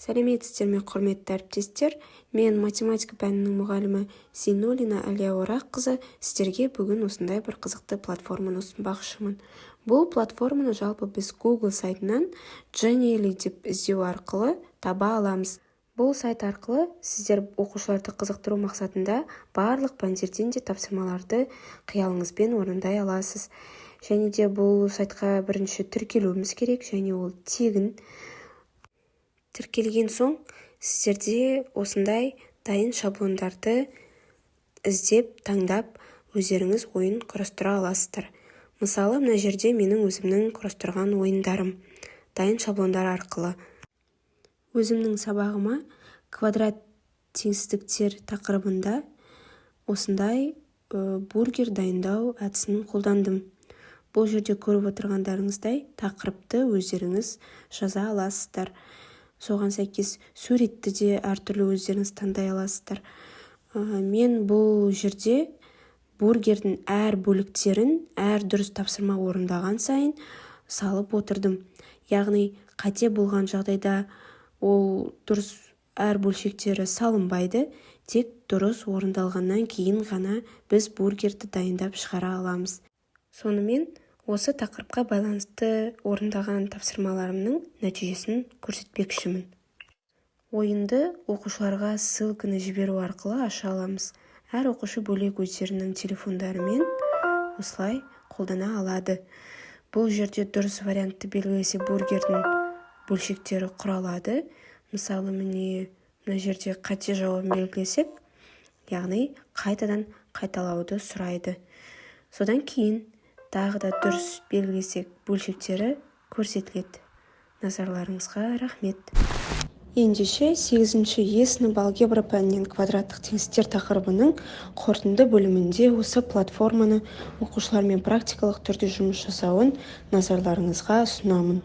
Сәлеметсіздер ме, құрметті әріптестер? Мен математика пәнінің мұғалімі Зейнуллина Әлия Ораққызы сіздерге бүгін осындай бір қызықты платформаны ұсынбақшымын. Бұл платформаны жалпы біз Google сайтынан Genially деп іздеу арқылы таба аламыз. Бұл сайт арқылы сіздер оқушыларды қызықтыру мақсатында барлық пәндерден де тапсырмаларды қиялыңызбен орындай аласыз. Және де бұл сайтқа бірінші тіркелуіміз керек, және ол тегін. Тіркелген соң сіздерде осындай дайын шаблондарды іздеп, таңдап, өздеріңіз ойын құрастыра аласыздар. Мысалы, мына жерде менің өзімнің құрастырған ойындарым дайын шаблондар арқылы. Өзімнің сабағыма квадрат теңсіздіктер тақырыбында осындай бургер дайындау әдісін қолдандым. Бұл жерде көріп отырғандарыңыздай тақырыпты өздеріңіз жаза аласыздар. Соған сәйкес суретті де әртүрлі өздеріңіз таңдай аласыздар. Мен бұл жерде бургердің әр бөліктерін әр дұрыс тапсырма орындаған сайын салып отырдым. Яғни қате болған жағдайда ол дұрыс әр бөлшектері салынбайды, тек дұрыс орындалғаннан кейін ғана біз бургерді дайындап шығара аламыз. Сонымен осы тақырыпқа байланысты орындаған тапсырмаларымның нәтижесін көрсетпекшімін. Ойынды оқушыларға ссылканы жіберу арқылы аша аламыз. Әр оқушы бөлек өздерінің телефондарымен осылай қолдана алады. Бұл жерде дұрыс вариантты белгілесе бургердің бөлшектері құралады. Мысалы, міне мына жерде қате жауабын белгілесек, яғни қайтадан қайталауды сұрайды. Содан кейін тағы да дұрыс белгілесек бөлшектері көрсетіледі. Назарларыңызға рахмет. Ендеше 8-ші сынып алгебра пәнінен квадраттық теңсіздіктер тақырыбының қорытынды бөлімінде осы платформаны оқушылармен практикалық түрде жұмыс жасауын назарларыңызға ұсынамын.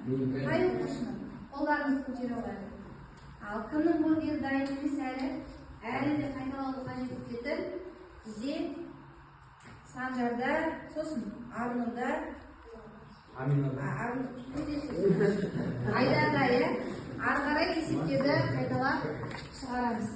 Қай оқушының қолдарыңызды көтере қойыңыз. Ал кімнің бургері дайын емес әлі де қайталауды қажет ететін бізде Санжарда, сосын Арнуда, Айдада, ары қарай есептерді қайталап шығарамыз.